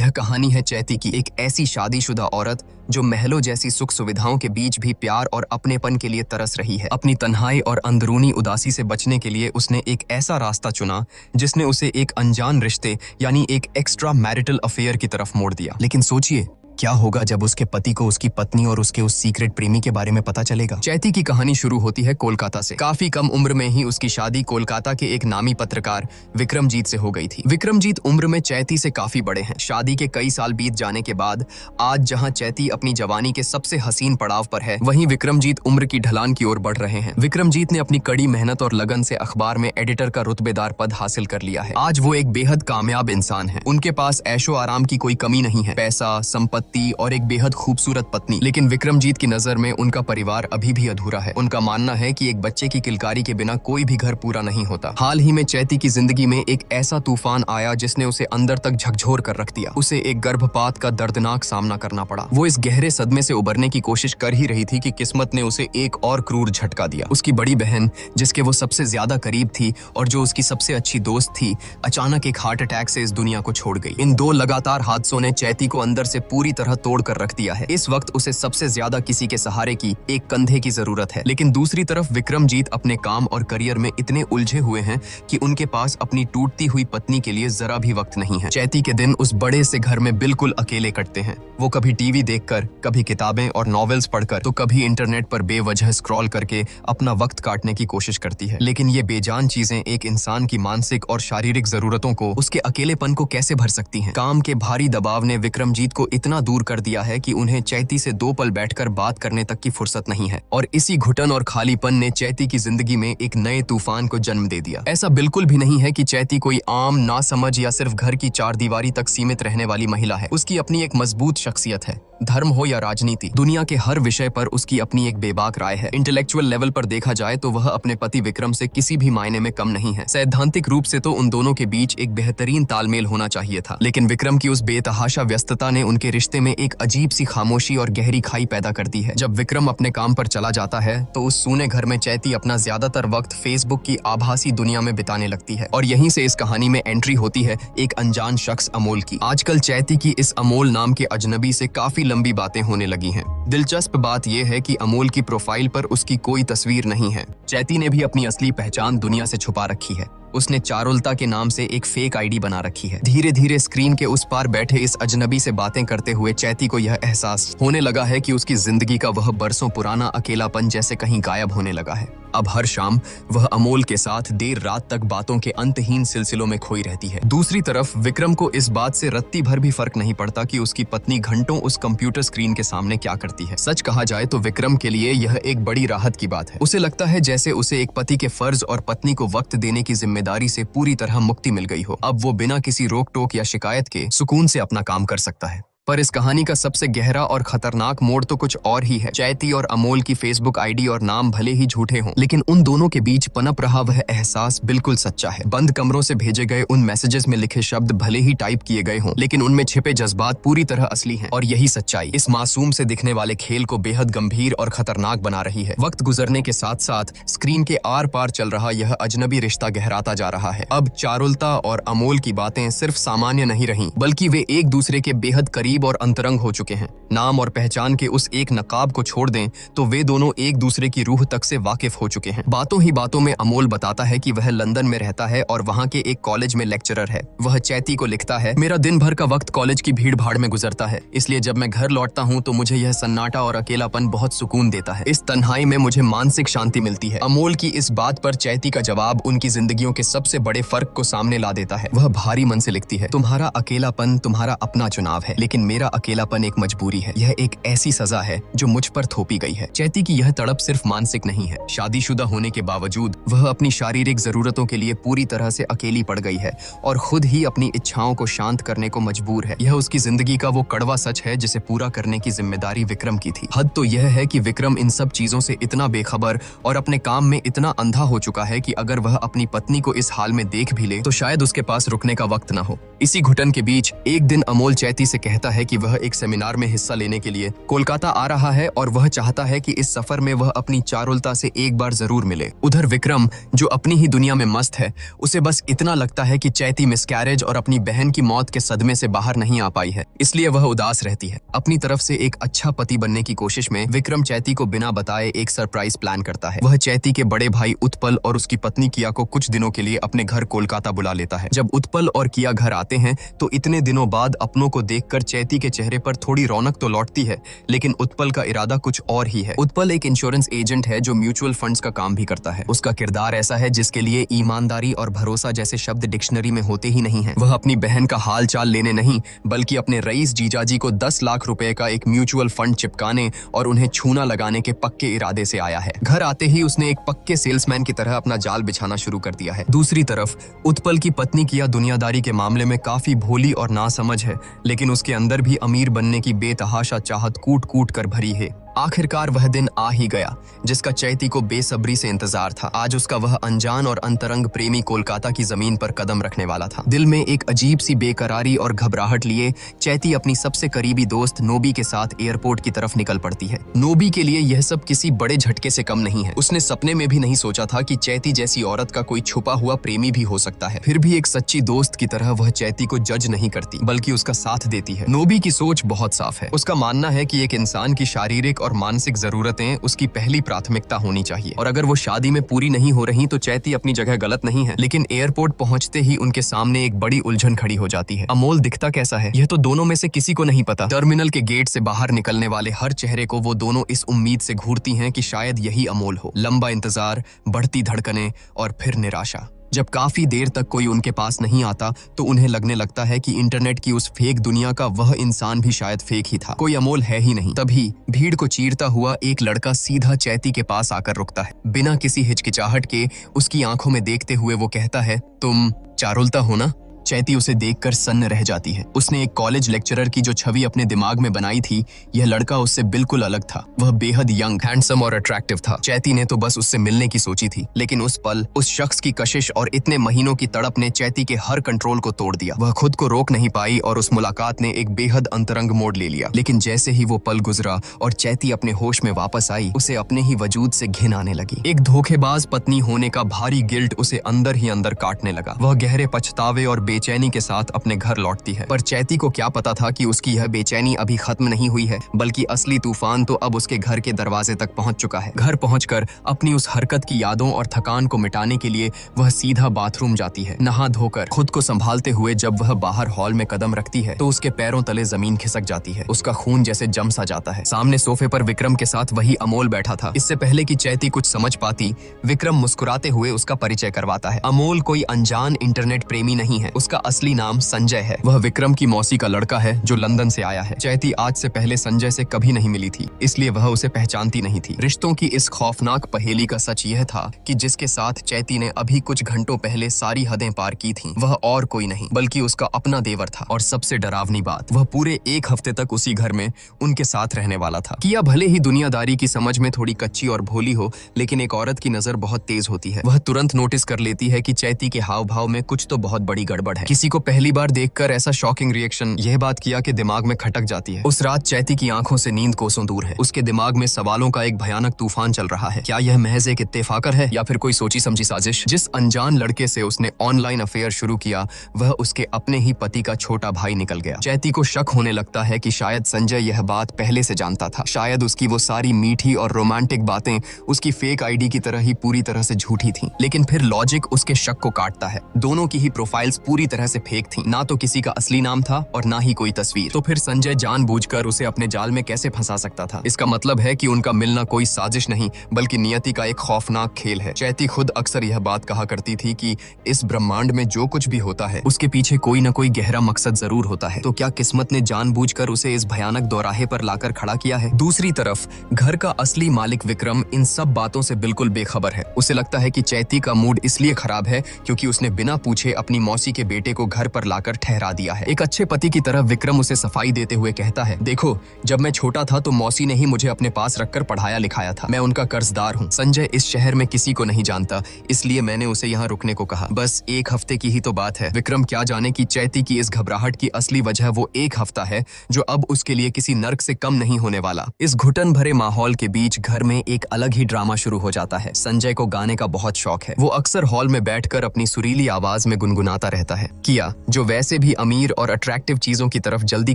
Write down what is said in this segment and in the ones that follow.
यह कहानी है चैती की, एक ऐसी शादीशुदा औरत जो महलों जैसी सुख सुविधाओं के बीच भी प्यार और अपनेपन के लिए तरस रही है। अपनी तन्हाई और अंदरूनी उदासी से बचने के लिए उसने एक ऐसा रास्ता चुना जिसने उसे एक अनजान रिश्ते यानी एक एक्स्ट्रा मैरिटल अफेयर की तरफ मोड़ दिया। लेकिन सोचिए, क्या होगा जब उसके पति को उसकी पत्नी और उसके उस सीक्रेट प्रेमी के बारे में पता चलेगा। चैती की कहानी शुरू होती है कोलकाता से। काफी कम उम्र में ही उसकी शादी कोलकाता के एक नामी पत्रकार विक्रमजीत से हो गई थी। विक्रमजीत उम्र में चैती से काफी बड़े हैं। शादी के कई साल बीत जाने के बाद आज जहां चैती अपनी जवानी के सबसे हसीन पड़ाव पर है, वहीं विक्रमजीत उम्र की ढलान की ओर बढ़ रहे हैं। विक्रमजीत ने अपनी कड़ी मेहनत और लगन से अखबार में एडिटर का रुतबेदार पद हासिल कर लिया है। आज वो एक बेहद कामयाब इंसान है। उनके पास ऐशो आराम की कोई कमी नहीं है, पैसा, संपत्ति और एक बेहद खूबसूरत पत्नी। लेकिन विक्रमजीत की नजर में उनका परिवार अभी भी अधूरा है। उनका मानना है कि एक बच्चे की किलकारी के बिना कोई भी घर पूरा नहीं होता। हाल ही में चैती की जिंदगी में एक ऐसा तूफान आया जिसने उसे अंदर तक झकझोर कर रख दिया। उसे एक गर्भपात का दर्दनाक सामना करना पड़ा। वो इस गहरे सदमे से उबरने की कोशिश कर ही रही थी कि किस्मत ने उसे एक और क्रूर झटका दिया। उसकी बड़ी बहन, जिसके वो सबसे ज्यादा करीब थी और जो उसकी सबसे अच्छी दोस्त थी, अचानक एक हार्ट अटैक से इस दुनिया को छोड़ गई। इन दो लगातार हादसों ने चैती को अंदर से पूरी तरह तोड़ कर रख दिया है। इस वक्त उसे सबसे ज्यादा किसी के सहारे की, एक कंधे की जरूरत है। लेकिन दूसरी तरफ विक्रमजीत अपने काम और करियर में इतने उलझे हुए हैं कि उनके पास अपनी टूटती हुई पत्नी के लिए जरा भी वक्त नहीं है। चैती के दिन उस बड़े से घर में बिल्कुल अकेले कटते हैं। वो कभी टीवी देखकर, कभी किताबें और नॉवेल्स पढ़कर, तो कभी इंटरनेट पर बेवजह स्क्रॉल करके अपना वक्त काटने की कोशिश करती है। लेकिन ये बेजान चीजें एक इंसान की मानसिक और शारीरिक जरूरतों को, उसके अकेलेपन को कैसे भर सकती हैं? काम के भारी दबाव ने विक्रमजीत को इतना दूर कर दिया है कि उन्हें चैती से दो पल बैठकर बात करने तक की फुर्सत नहीं है। और इसी घुटन और खालीपन ने चैती की जिंदगी में एक नए तूफान को जन्म दे दिया। ऐसा बिल्कुल भी नहीं है कि चैती कोई आम, नासमझ या सिर्फ घर की चारदीवारी तक सीमित रहने वाली महिला है। उसकी अपनी एक मजबूत शख्सियत है। धर्म हो या राजनीति, दुनिया के हर विषय पर उसकी अपनी एक बेबाक राय है। इंटेलेक्चुअल लेवल पर देखा जाए तो वह अपने पति विक्रम से किसी भी मायने में कम नहीं है। सैद्धांतिक रूप से तो उन दोनों के बीच एक बेहतरीन तालमेल होना चाहिए था। लेकिन विक्रम की उस बेतहाशा व्यस्तता ने उनके रिश्ते में एक अजीब सी खामोशी और गहरी खाई पैदा कर दी है। जब विक्रम अपने काम पर चला जाता है तो उस सूने घर में चैती अपना ज्यादातर वक्त फेसबुक की आभासी दुनिया में बिताने लगती है। और यहीं से इस कहानी में एंट्री होती है एक अनजान शख्स अमोल की। आजकल चैती की इस अमोल नाम के अजनबी से काफी लंबी बातें होने लगी हैं। दिलचस्प बात यह है कि अमोल की प्रोफाइल पर उसकी कोई तस्वीर नहीं है। चैती ने भी अपनी असली पहचान दुनिया से छुपा रखी है। उसने चारुलता के नाम से एक फेक आईडी बना रखी है। धीरे धीरे स्क्रीन के उस पार बैठे इस अजनबी से बातें करते हुए चैती को यह एहसास होने लगा है कि उसकी जिंदगी का वह बरसों पुराना अकेलापन जैसे कहीं गायब होने लगा है। अब हर शाम वह अमोल के साथ देर रात तक बातों के अंतहीन सिलसिलों में खोई रहती है। दूसरी तरफ विक्रम को इस बात से रत्ती भर भी फर्क नहीं पड़ता कि उसकी पत्नी घंटों उस कंप्यूटर स्क्रीन के सामने क्या करती है। सच कहा जाए तो विक्रम के लिए यह एक बड़ी राहत की बात है। उसे लगता है जैसे उसे एक पति के फर्ज और पत्नी को वक्त देने की जिम्मेदारी से पूरी तरह मुक्ति मिल गई हो। अब वो बिना किसी रोक टोक या शिकायत के सुकून से अपना काम कर सकता है। पर इस कहानी का सबसे गहरा और खतरनाक मोड़ तो कुछ और ही है। चैती और अमोल की फेसबुक आईडी और नाम भले ही झूठे हों, लेकिन उन दोनों के बीच पनप रहा वह एहसास बिल्कुल सच्चा है। बंद कमरों से भेजे गए उन मैसेजेस में लिखे शब्द भले ही टाइप किए गए हों, लेकिन उनमें छिपे जज्बात पूरी तरह असली हैं। और यही सच्चाई इस मासूम से दिखने वाले खेल को बेहद गंभीर और खतरनाक बना रही है। वक्त गुजरने के साथ साथ स्क्रीन के आर पार चल रहा यह अजनबी रिश्ता गहराता जा रहा है। अब चारुलता और अमोल की बातें सिर्फ सामान्य नहीं रही, बल्कि वे एक दूसरे के बेहद करीब और अंतरंग हो चुके हैं। नाम और पहचान के उस एक नकाब को छोड़ दें तो वे दोनों एक दूसरे की रूह तक से वाकिफ हो चुके हैं। बातों ही बातों में अमोल बताता है कि वह लंदन में रहता है और वहां के एक कॉलेज में लेक्चरर है। वह चैती को लिखता है, मेरा दिन भर का वक्त कॉलेज की भीड़ भाड़ में गुजरता है, इसलिए जब मैं घर लौटता हूँ तो मुझे यह सन्नाटा और अकेलापन बहुत सुकून देता है। इस तन्हाई में मुझे मानसिक शांति मिलती है। अमोल की इस बात पर चैती का जवाब उनकी जिंदगियों के सबसे बड़े फर्क को सामने ला देता है। वह भारी मन से लिखती है, तुम्हारा अकेलापन तुम्हारा अपना चुनाव है, लेकिन मेरा अकेलापन एक मजबूरी है। यह एक ऐसी सजा है जो मुझ पर थोपी गई है। चैती की यह तड़प सिर्फ मानसिक नहीं है। शादीशुदा होने के बावजूद वह अपनी शारीरिक जरूरतों के लिए पूरी तरह से अकेली पड़ गई है और खुद ही अपनी इच्छाओं को शांत करने को मजबूर है। यह उसकी जिंदगी का वो कड़वा सच है जिसे पूरा करने की जिम्मेदारी विक्रम की थी। हद तो यह है कि विक्रम इन सब चीजों से इतना बेखबर और अपने काम में इतना अंधा हो चुका है कि अगर वह अपनी पत्नी को इस हाल में देख भी ले तो शायद उसके पास रुकने का वक्त न हो। इसी घुटन के बीच एक दिन अमोल चैती से कहता बताता है कि वह एक सेमिनार में हिस्सा लेने के लिए कोलकाता आ रहा है और वह चाहता है कि इस सफर में वह अपनी चारुलता से एक बार जरूर मिले। उधर विक्रम, जो अपनी ही दुनिया में मस्त है, उसे बस इतना लगता है कि चैती मिसकैरेज और अपनी बहन की मौत के सदमे से बाहर नहीं आ पाई है, इसलिए वह उदास रहती है। अपनी तरफ से एक अच्छा पति बनने की कोशिश में विक्रम चैती को बिना बताए एक सरप्राइज प्लान करता है। वह चैती के बड़े भाई उत्पल और उसकी पत्नी किया को कुछ दिनों के लिए अपने घर कोलकाता बुला लेता है। जब उत्पल और किया घर आते हैं तो इतने दिनों बाद अपनों को देखकर चैती के चेहरे पर थोड़ी रौनक तो लौटती है, लेकिन उत्पल का इरादा कुछ और ही है। उत्पल एक इंश्योरेंस एजेंट है जो म्यूचुअल फंड्स का काम भी करता है। उसका किरदार ऐसा है जिसके लिए ईमानदारी और भरोसा जैसे शब्द डिक्शनरी में होते ही नहीं है। वह अपनी बहन का हाल चाल लेने नहीं, बल्कि अपने रईस जीजाजी को 10 लाख रुपए का एक म्यूचुअल फंड चिपकाने और उन्हें छूना लगाने के पक्के इरादे से आया है। घर आते ही उसने एक पक्के सेल्समैन की तरह अपना जाल बिछाना शुरू कर दिया है। दूसरी तरफ उत्पल की पत्नी किया दुनियादारी के मामले में काफी भोली और नासमझ है, लेकिन उसके अंदर भी अमीर बनने की बेतहाशा चाहत कूट कूट कर भरी है। आखिरकार वह दिन आ ही गया जिसका चैती को बेसब्री से इंतजार था। आज उसका वह अनजान और अंतरंग प्रेमी कोलकाता की जमीन पर कदम रखने वाला था। दिल में एक अजीब सी बेकरारी और घबराहट लिए चैती अपनी सबसे करीबी दोस्त नोबी के साथ एयरपोर्ट की तरफ निकल पड़ती है। नोबी के लिए यह सब किसी बड़े झटके से कम नहीं है। उसने सपने में भी नहीं सोचा था कि चैती जैसी औरत का कोई छुपा हुआ प्रेमी भी हो सकता है। फिर भी एक सच्ची दोस्त की तरह वह चैती को जज नहीं करती, बल्कि उसका साथ देती है। नोबी की सोच बहुत साफ है। उसका मानना है कि एक इंसान की शारीरिक और मानसिक जरूरतें उसकी पहली प्राथमिकता होनी चाहिए, और अगर वो शादी में पूरी नहीं हो रही तो चैती अपनी जगह गलत नहीं है। लेकिन एयरपोर्ट पहुंचते ही उनके सामने एक बड़ी उलझन खड़ी हो जाती है। अमोल दिखता कैसा है, यह तो दोनों में से किसी को नहीं पता। टर्मिनल के गेट से बाहर निकलने वाले हर चेहरे को वो दोनों इस उम्मीद से घूरती हैं कि शायद यही अमोल हो। लंबा इंतजार, बढ़ती धड़कनें और फिर निराशा। जब काफी देर तक कोई उनके पास नहीं आता तो उन्हें लगने लगता है कि इंटरनेट की उस फेक दुनिया का वह इंसान भी शायद फेक ही था, कोई अमोल है ही नहीं। तभी भीड़ को चीरता हुआ एक लड़का सीधा चैती के पास आकर रुकता है। बिना किसी हिचकिचाहट के उसकी आंखों में देखते हुए वो कहता है, तुम चारुलता हो ना? चैती उसे देखकर सन्न रह जाती है। उसने एक कॉलेज लेक्चरर की जो छवि अपने दिमाग में बनाई थी, यह लड़का उससे बिल्कुल अलग था। वह बेहद यंग, हैंडसम और अट्रैक्टिव था। चैती ने तो बस उससे मिलने की सोची थी, लेकिन उस पल उस शख्स की कशिश और इतने महीनों की तड़प ने चैती के हर कंट्रोल को तोड़ दिया। वह खुद को रोक नहीं पाई और उस मुलाकात ने एक बेहद अंतरंग मोड़ ले लिया। लेकिन जैसे ही वो पल गुजरा और चैती अपने होश में वापस आई, उसे अपने ही वजूद से घिन आने लगी। एक धोखेबाज पत्नी होने का भारी गिल्ट उसे अंदर ही अंदर काटने लगा। वह गहरे पछतावे और बेचैनी के साथ अपने घर लौटती है। पर चैती को क्या पता था कि उसकी यह बेचैनी अभी खत्म नहीं हुई है, बल्कि असली तूफान तो अब उसके घर के दरवाजे तक पहुंच चुका है। घर पहुंचकर अपनी उस हरकत की यादों और थकान को मिटाने के लिए वह सीधा बाथरूम जाती है। नहा धोकर खुद को संभालते हुए जब वह बाहर हॉल में कदम रखती है तो उसके पैरों तले जमीन खिसक जाती है। उसका खून जैसे जम सा जाता है। सामने सोफे पर विक्रम के साथ वही अमोल बैठा था। इससे पहले कि चैती कुछ समझ पाती, विक्रम मुस्कुराते हुए उसका परिचय करवाता है। अमोल कोई अनजान इंटरनेट प्रेमी नहीं है। उसका असली नाम संजय है। वह विक्रम की मौसी का लड़का है जो लंदन से आया है। चैती आज से पहले संजय से कभी नहीं मिली थी, इसलिए वह उसे पहचानती नहीं थी। रिश्तों की इस खौफनाक पहेली का सच यह था कि जिसके साथ चैती ने अभी कुछ घंटों पहले सारी हदें पार की थीं, वह और कोई नहीं बल्कि उसका अपना देवर था। और सबसे डरावनी बात, वह पूरे एक हफ्ते तक उसी घर में उनके साथ रहने वाला था। किया भले ही दुनियादारी की समझ में थोड़ी कच्ची और भोली हो, लेकिन एक औरत की नजर बहुत तेज होती है। वह तुरंत नोटिस कर लेती है कि चैती के हाव भाव में कुछ तो बहुत बड़ी गड़बड़ है। किसी को पहली बार देखकर ऐसा शॉकिंग रिएक्शन यह बात किया कि दिमाग में खटक जाती है। उस रात चैती की आंखों से नींद कोसों दूर है। उसके दिमाग में सवालों का एक भयानक तूफान चल रहा है। क्या यह महज एक इत्तेफाकर है या फिर कोई सोची समझी साजिश? जिस अनजान लड़के से उसने ऑनलाइन अफेयर शुरू किया, वह उसके अपने ही पति का छोटा भाई निकल गया। चैती को शक होने लगता है कि शायद संजय यह बात पहले से जानता था। शायद उसकी वो सारी मीठी और रोमांटिक बातें उसकी फेक आईडी की तरह ही पूरी तरह से झूठी थीं। लेकिन फिर लॉजिक उसके शक को काटता है। दोनों की ही प्रोफाइल्स पूरी तरह से फेक थीं। ना तो किसी का असली नाम था और ना ही कोई तस्वीर। तो फिर संजय जानबूझकर उसे अपने जाल में कैसे फंसा सकता था? इसका मतलब है कि उनका मिलना कोई साजिश नहीं बल्कि नियति का एक खौफनाक खेल है। चैती खुद अक्सर यह बात कहा करती थी कि इस ब्रह्मांड में जो कुछ भी होता है उसके पीछे कोई ना कोई गहरा मकसद जरूर होता है। तो क्या किस्मत ने जानबूझकर उसे इस भयानक दोराहे पर लाकर खड़ा किया है? दूसरी तरफ घर का असली मालिक विक्रम इन सब बातों से बिल्कुल बेखबर है। उसे लगता है कि चैती का मूड इसलिए खराब है क्योंकि उसने बिना पूछे अपनी मौसी के बेटे को घर पर लाकर ठहरा दिया है। एक अच्छे पति की तरह विक्रम उसे सफाई देते हुए कहता है, देखो जब मैं छोटा था तो मौसी ने ही मुझे अपने पास रखकर पढ़ाया लिखाया था, मैं उनका कर्जदार हूँ। संजय इस शहर में किसी को नहीं जानता, इसलिए मैंने उसे यहाँ रुकने को कहा। बस एक हफ्ते की ही तो बात है। विक्रम क्या जाने कि चैती की इस घबराहट की असली वजह वो एक हफ्ता है जो अब उसके लिए किसी नर्क से कम नहीं होने वाला। इस घुटन भरे माहौल के बीच घर में एक अलग ही ड्रामा शुरू हो जाता है। संजय को गाने का बहुत शौक है। वो अक्सर हॉल में बैठकर अपनी सुरीली आवाज में गुनगुनाता रहता है। किया, जो वैसे भी अमीर और अट्रैक्टिव चीजों की तरफ जल्दी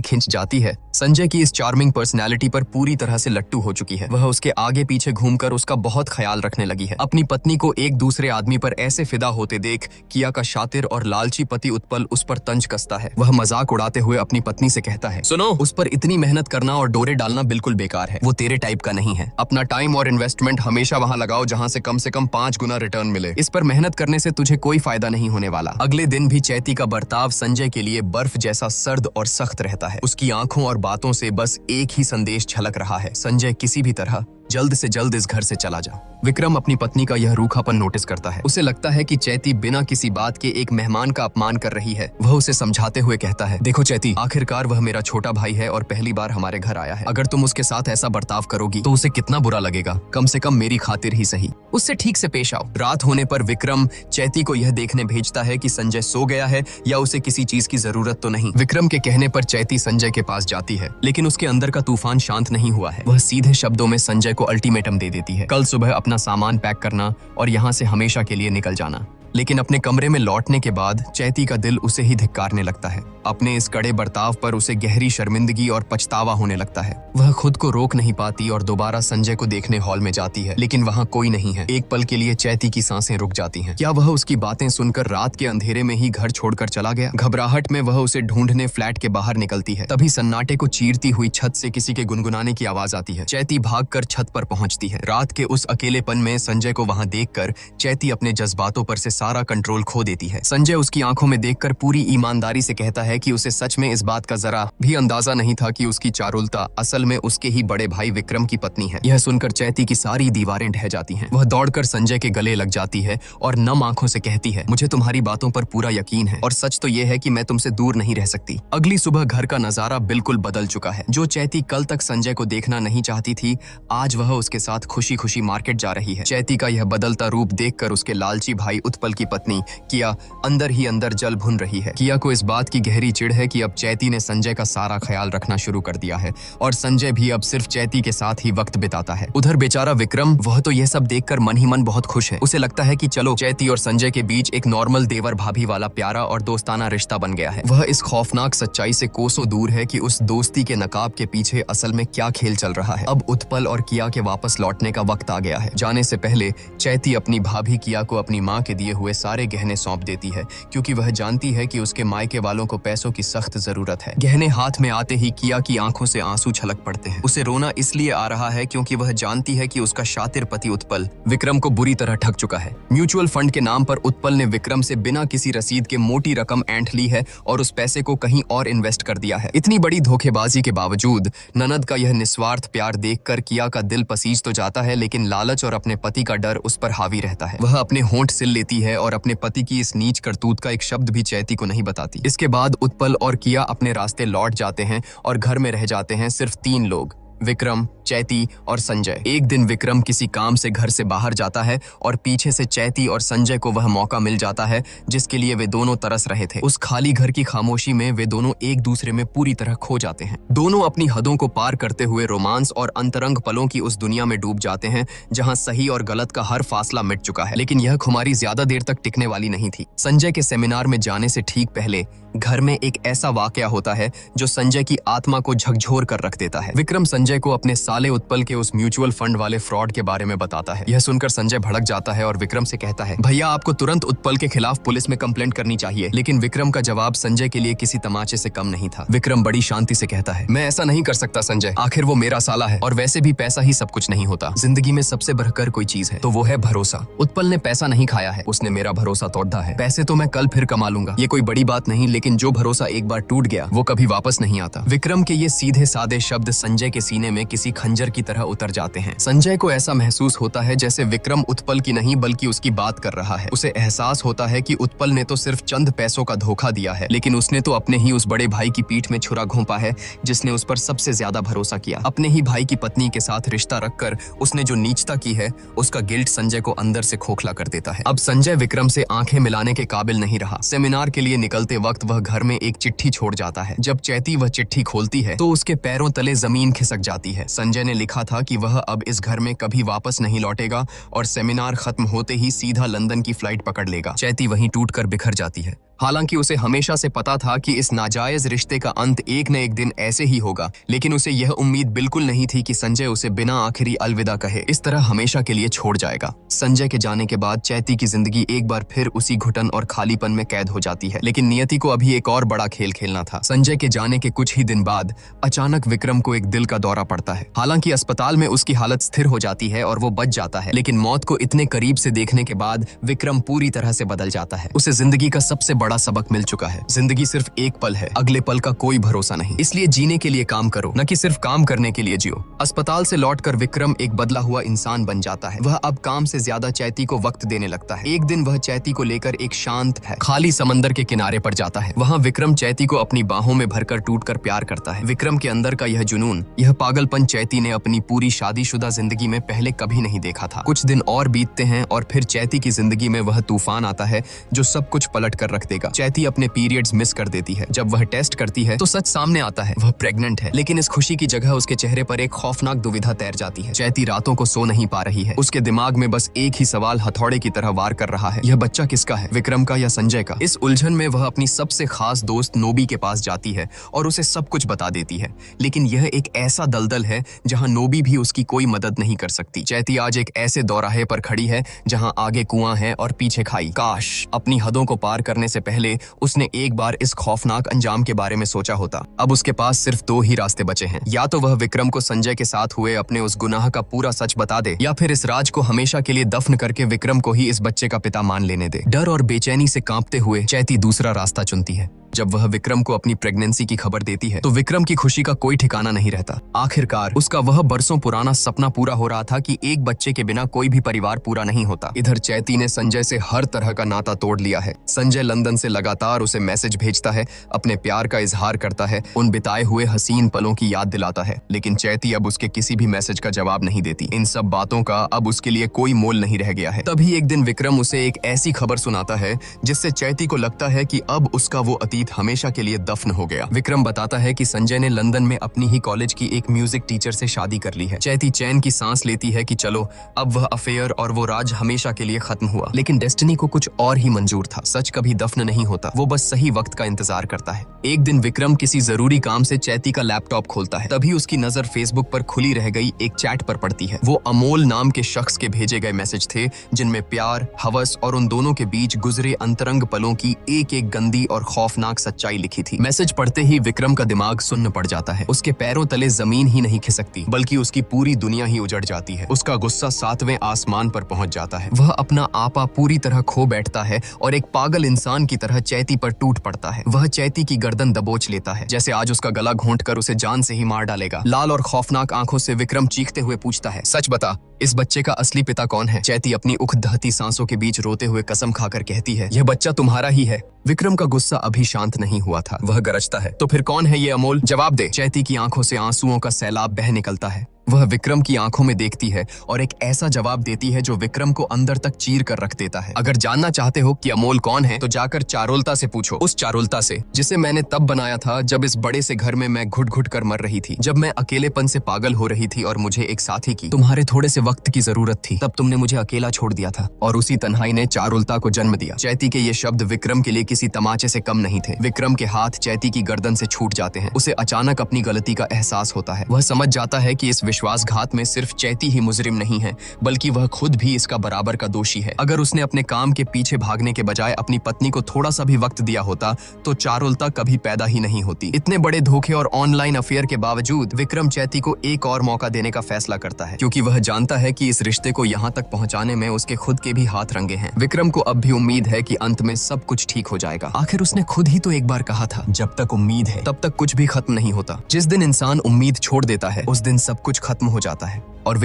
खिंच जाती है, संजय की इस चार्मिंग पर्सनैलिटी पर पूरी तरह से लट्टू हो चुकी है। वह उसके आगे पीछे घूमकर उसका बहुत ख्याल रखने लगी है। अपनी पत्नी को एक दूसरे आदमी पर ऐसे फिदा होते देख किया का शातिर और लालची पति उत्पल उस पर तंज कसता है। वह मजाक उड़ाते हुए अपनी पत्नी से कहता है, सुनो, उस पर इतनी मेहनत करना और डोरे डालना बिल्कुल बेकार है। वो तेरे टाइप का नहीं है। अपना टाइम और इन्वेस्टमेंट हमेशा वहाँ लगाओ जहाँ से कम 5 गुना रिटर्न मिले। इस पर मेहनत करने से तुझे कोई फायदा नहीं होने वाला। अगले दिन भी चैती का बर्ताव संजय के लिए बर्फ जैसा सर्द और सख्त रहता है। उसकी आंखों और बातों से बस एक ही संदेश झलक रहा है, संजय किसी भी तरह जल्द से जल्द इस घर से चला जा। विक्रम अपनी पत्नी का यह रूखापन नोटिस करता है। उसे लगता है कि चैती बिना किसी बात के एक मेहमान का अपमान कर रही है। वह उसे समझाते हुए कहता है, देखो चैती, आखिरकार वह मेरा छोटा भाई है और पहली बार हमारे घर आया है। अगर तुम उसके साथ ऐसा बर्ताव करोगी तो उसे कितना बुरा लगेगा। कम से कम मेरी खातिर ही सही उससे ठीक से पेश आओ। रात होने पर विक्रम चैती को यह देखने भेजता है कि संजय सो गया है या उसे किसी चीज की जरूरत तो नहीं। विक्रम के कहने पर चैती संजय के पास जाती है, लेकिन उसके अंदर का तूफान शांत नहीं हुआ है। वह सीधे शब्दों में संजय को अल्टीमेटम दे देती है, कल सुबह अपना सामान पैक करना और यहाँ से हमेशा के लिए निकल जाना। लेकिन अपने कमरे में लौटने के बाद चैती का दिल उसे ही धिक्कारने लगता है। अपने इस कड़े बर्ताव पर उसे गहरी शर्मिंदगी और पछतावा होने लगता है। वह खुद को रोक नहीं पाती और दोबारा संजय को देखने हॉल में जाती है, लेकिन वहाँ कोई नहीं है। एक पल के लिए चैती की सांसें रुक जाती हैं। क्या वह उसकी बातें सुनकर रात के अंधेरे में ही घर छोड़कर चला गया? घबराहट में वह उसे ढूंढने फ्लैट के बाहर निकलती है। तभी सन्नाटे को चीरती हुई छत से किसी के गुनगुनाने की आवाज आती है। चैती भागकर छत पर पहुंचती है। रात के उस अकेलेपन में संजय को वहां देखकर चैती अपने जज्बातों पर से सारा कंट्रोल खो देती है। संजय उसकी आंखों में देखकर पूरी ईमानदारी से कहता है कि उसे सच में इस बात का जरा भी अंदाजा नहीं था कि उसकी चारुलता असल में उसके ही बड़े भाई विक्रम की पत्नी है। यह सुनकर चैती की सारी दीवारें ढह जाती हैं। वह दौड़कर संजय के गले लग जाती है और नम आंखों से कहती है, मुझे तुम्हारी बातों पर पूरा यकीन है और सच तो यह है कि मैं तुमसे दूर नहीं रह सकती। अगली सुबह घर का नजारा बिल्कुल बदल चुका है। जो चैती कल तक संजय को देखना नहीं चाहती थी, आज वह उसके साथ खुशी खुशी मार्केट जा रही है। चैती का यह बदलता रूप देखकर उसके लालची भाई उत्पल की पत्नी किया अंदर ही अंदर जल भुन रही है। किया को इस बात की गहरी चिढ़ है कि अब चैती ने संजय का सारा ख्याल रखना शुरू कर दिया है और संजय भी अब सिर्फ चैती के साथ ही वक्त बिताता है। उधर बेचारा विक्रम, वह तो यह सब देखकर मन ही मन बहुत खुश है। उसे लगता है कि चलो चैती और संजय के बीच एक नॉर्मल देवर भाभी वाला प्यारा और दोस्ताना रिश्ता बन गया है। वह इस खौफनाक सच्चाई से कोसों दूर है कि उस दोस्ती के नकाब के पीछे असल में क्या खेल चल रहा है। अब उत्पल और किया के वापस लौटने का वक्त आ गया है। जाने से पहले चैती अपनी भाभी किया को अपनी माँ के दिए हुए सारे गहने सौंप देती है, क्योंकि वह जानती है कि उसके मायके वालों को पैसों की सख्त जरूरत है। गहने हाथ में आते ही किया की आंखों से आंसू छलक पड़ते हैं। उसे रोना इसलिए आ रहा है क्योंकि वह जानती है कि उसका शातिर पति उत्पल विक्रम को बुरी तरह ठग चुका है। म्यूचुअल फंड के नाम पर उत्पल ने विक्रम से बिना किसी रसीद के मोटी रकम ऐंठ ली है और उस पैसे को कहीं और इन्वेस्ट कर दिया है। इतनी बड़ी धोखेबाजी के बावजूद ननद का यह निस्वार्थ प्यार देखकर किया का दिल पसीज तो जाता है, लेकिन लालच और अपने पति का डर उस पर हावी रहता है। वह अपने होंठ सिल लेती है और अपने पति की इस नीच करतूत का एक शब्द भी चैती को नहीं बताती। इसके बाद उत्पल और किया अपने रास्ते लौट जाते हैं और घर में रह जाते हैं सिर्फ 3 लोग, विक्रम, चैती और संजय। एक दिन विक्रम किसी काम से घर से बाहर जाता है और पीछे से चैती और संजय को वह मौका मिल जाता है जिसके लिए वे दोनों तरस रहे थे। उस खाली घर की खामोशी में वे दोनों एक दूसरे में पूरी तरह खो जाते हैं। दोनों अपनी हदों को पार करते हुए रोमांस और अंतरंग पलों की उस दुनिया में डूब जाते हैं जहां सही और गलत का हर फासला मिट चुका है। लेकिन यह खुमारी ज्यादा देर तक टिकने वाली नहीं थी। संजय के सेमिनार में जाने से ठीक पहले घर में एक ऐसा वाकया होता है जो संजय की आत्मा को झकझोर कर रख देता है। विक्रम संजय को अपने साले उत्पल के उस म्यूचुअल फंड वाले फ्रॉड के बारे में बताता है। यह सुनकर संजय भड़क जाता है और विक्रम से कहता है, भैया आपको तुरंत उत्पल के खिलाफ पुलिस में कंप्लेंट करनी चाहिए। लेकिन विक्रम का जवाब संजय के लिए किसी तमाचे से कम नहीं था। विक्रम बड़ी शांति से कहता है, मैं ऐसा नहीं कर सकता संजय, आखिर वो मेरा साला है और वैसे भी पैसा ही सब कुछ नहीं होता। जिंदगी में सबसे बढ़कर कोई चीज है तो वो है भरोसा। उत्पल ने पैसा नहीं खाया है, उसने मेरा भरोसा तोड़ा है। पैसे तो मैं कल फिर कमा लूंगा, ये कोई बड़ी बात नहीं, लेकिन जो भरोसा एक बार टूट गया वो कभी वापस नहीं आता। विक्रम के ये सीधे सादे शब्द संजय के सीने में किसी खंजर की तरह उतर जाते हैं। संजय को ऐसा महसूस होता है जैसे विक्रम उत्पल की नहीं बल्कि उसकी बात कर रहा है। उसे एहसास होता है कि उत्पल ने तो सिर्फ चंद पैसों का धोखा दिया है, लेकिन उसने तो अपने ही उस बड़े भाई की पीठ में छुरा घोंपा है जिसने उस पर सबसे ज्यादा भरोसा किया। अपने ही भाई की पत्नी के साथ रिश्ता रखकर उसने जो नीचता की है, उसका गिल्ट संजय को अंदर से खोखला कर देता है। अब संजय विक्रम से आंखें मिलाने के काबिल नहीं रहा। सेमिनार के लिए निकलते वक्त वह घर में एक चिट्ठी छोड़ जाता है। जब चैती वह चिट्ठी खोलती है तो उसके पैरों तले जमीन खिसक जाती है। संजय ने लिखा था कि वह अब इस घर में कभी वापस नहीं लौटेगा और सेमिनार खत्म होते ही सीधा लंदन की फ्लाइट पकड़ लेगा। चैती वहीं टूटकर बिखर जाती है। हालांकि उसे हमेशा से पता था कि इस नाजायज रिश्ते का अंत एक न एक दिन ऐसे ही होगा, लेकिन उसे यह उम्मीद बिल्कुल नहीं थी कि संजय उसे बिना आखिरी अलविदा कहे इस तरह हमेशा के लिए छोड़ जाएगा। संजय के जाने के बाद चैती की जिंदगी एक बार फिर उसी घुटन और खालीपन में कैद हो जाती है। लेकिन नियति को अभी एक और बड़ा खेल खेलना था। संजय के जाने के कुछ ही दिन बाद अचानक विक्रम को एक दिल का दौरा पड़ता है। हालांकि अस्पताल में उसकी हालत स्थिर हो जाती है और वो बच जाता है, लेकिन मौत को इतने करीब से देखने के बाद विक्रम पूरी तरह से बदल जाता है। उसे जिंदगी का सबसे बड़ा सबक मिल चुका है। जिंदगी सिर्फ एक पल है, अगले पल का कोई भरोसा नहीं। इसलिए जीने के लिए काम करो, न कि सिर्फ काम करने के लिए जियो। अस्पताल से लौटकर विक्रम एक बदला हुआ इंसान बन जाता है। वह अब काम से ज्यादा चैती को वक्त देने लगता है। एक दिन वह चैती को लेकर एक शांत खाली समंदर के किनारे पर जाता है। वहाँ विक्रम चैती को अपनी बाहों में भरकर टूटकर प्यार करता है। विक्रम के अंदर का यह जुनून, यह पागलपन चैती ने अपनी पूरी शादीशुदा जिंदगी में पहले कभी नहीं देखा था। कुछ दिन और बीतते हैं और फिर चैती की जिंदगी में वह तूफान आता है जो सब कुछ पलट कर रख देगा। चैती अपने पीरियड्स मिस कर देती है। जब वह टेस्ट करती है तो सच सामने आता है, वह प्रेग्नेंट है। लेकिन इस खुशी की जगह उसके चेहरे पर एक खौफनाक दुविधा तैर जाती है। चैती रातों को सो नहीं पा रही है। उसके दिमाग में बस एक ही सवाल हथौड़े की तरह वार कर रहा है, यह बच्चा किसका है, विक्रम का या संजय का। इस उलझन में वह अपनी सबसे खास दोस्त नोबी के पास जाती है और उसे सब कुछ बता देती है। लेकिन यह एक ऐसा दलदल है जहां नोबी भी उसकी कोई मदद नहीं कर सकती। चैती आज एक ऐसे दौराहे पर खड़ी है जहां आगे कुआं है और पीछे खाई। काश अपनी हदों को पार करने से पहले उसने एक बार इस खौफनाक अंजाम के बारे में सोचा होता। अब उसके पास सिर्फ दो ही रास्ते बचे हैं, या तो वह विक्रम को संजय के साथ हुए अपने उस गुनाह का पूरा सच बता दे, या फिर इस राज को हमेशा के लिए दफन करके विक्रम को ही इस बच्चे का पिता मान लेने दे। डर और बेचैनी से कांपते हुए चैती दूसरा रास्ता चुनती है। जब वह विक्रम को अपनी प्रेगनेंसी की खबर देती है तो विक्रम की खुशी का कोई ठिकाना नहीं रहता। आखिरकार उसका वह बरसों पुराना सपना पूरा हो रहा था कि एक बच्चे के बिना कोई भी परिवार पूरा नहीं होता। इधर चैती ने संजय से हर तरह का नाता तोड़ लिया है। संजय लंदन से लगातार उसे मैसेज भेजता है, अपने प्यार का इजहार करता है, उन बिताए हुए हसीन पलों की याद दिलाता है, लेकिन चैती अब उसके किसी भी मैसेज का जवाब नहीं देती। इन सब बातों का अब उसके लिए कोई मोल नहीं रह गया है। तभी एक दिन विक्रम उसे एक ऐसी खबर सुनाता है जिससे चैती को लगता है कि अब उसका वो अतीत हमेशा के लिए दफन हो गया। विक्रम बताता है कि संजय ने लंदन में अपनी ही कॉलेज की एक म्यूजिक टीचर से शादी कर ली है। चैती चैन की सांस लेती है कि चलो अब वह अफेयर और वो राज हमेशा के लिए खत्म हुआ। लेकिन डेस्टिनी को कुछ और ही मंजूर था। सच कभी दफन नहीं होता, वो बस सही वक्त का इंतजार करता है। एक दिन विक्रम किसी जरूरी काम से चैती का लैपटॉप खोलता है। तभी उसकी नजर फेसबुक पर खुली रह गई एक चैट पर पड़ती है। वो अमोल नाम के शख्स के भेजे गए मैसेज थे जिनमें प्यार, हवस और उन दोनों के बीच गुजरे अंतरंग पलों की एक एक गंदी और खौफनाक सच्चाई लिखी थी। मैसेज पढ़ते ही विक्रम का दिमाग सुन्न पड़ जाता है। उसके पैरों तले जमीन ही नहीं खिसकती बल्कि उसकी पूरी दुनिया ही उजड़ जाती है। उसका गुस्सा 7वें आसमान पर पहुंच जाता है। वह अपना आपा पूरी तरह खो बैठता है और एक पागल इंसान की तरह चैती पर टूट पड़ता है। वह चैती की गर्दन दबोच लेता है जैसे आज उसका गला घोंटकर उसे जान से ही मार डालेगा। लाल और खौफनाक आंखों से विक्रम चीखते हुए पूछता है, सच बता, इस बच्चे का असली पिता कौन है? चैती अपनी उखदहती सांसों के बीच रोते हुए कसम खाकर कहती है, यह बच्चा तुम्हारा ही है। विक्रम का गुस्सा अभी शांत नहीं हुआ था। वह गरजता है, तो फिर कौन है ये अमोल? जवाब दे। चैती की आंखों से आंसुओं का सैलाब बह निकलता है। वह विक्रम की आंखों में देखती है और एक ऐसा जवाब देती है जो विक्रम को अंदर तक चीर कर रख देता है। अगर जानना चाहते हो कि अमोल कौन है तो जाकर चारुलता से पूछो, उस चारुलता से जिसे मैंने तब बनाया था जब इस बड़े से घर में मैं घुट घुट कर मर रही थी, जब मैं अकेलेपन से पागल हो रही थी और मुझे एक साथी की, तुम्हारे थोड़े से वक्त की जरूरत थी। तब तुमने मुझे अकेला छोड़ दिया था और उसी तन्हाई ने चारुलता को जन्म दिया। चैती के ये शब्द विक्रम के लिए किसी तमाचे से कम नहीं थे। विक्रम के हाथ चैती की गर्दन से छूट जाते हैं। उसे अचानक अपनी गलती का एहसास होता है। वह समझ जाता है कि इस विश्वासघात में सिर्फ चैती ही मुजरिम नहीं है बल्कि वह खुद भी इसका बराबर का दोषी है। अगर उसने अपने काम के पीछे भागने के बजाय अपनी पत्नी को थोड़ा सा भी वक्त दिया होता तो चारुलता कभी पैदा ही नहीं होती। इतने बड़े धोखे और ऑनलाइन अफेयर के बावजूद विक्रम चैती को एक और मौका देने का फैसला करता है क्योंकि वह जानता है कि इस रिश्ते को यहाँ तक पहुँचाने में उसके खुद के भी हाथ रंगे हैं। विक्रम को अब भी उम्मीद है कि अंत में सब कुछ ठीक हो जाएगा। आखिर उसने खुद ही तो एक बार कहा था, जब तक उम्मीद है तब तक कुछ भी खत्म नहीं होता। जिस दिन इंसान उम्मीद छोड़ देता है उस दिन सब कुछ खत्म हो जाता है।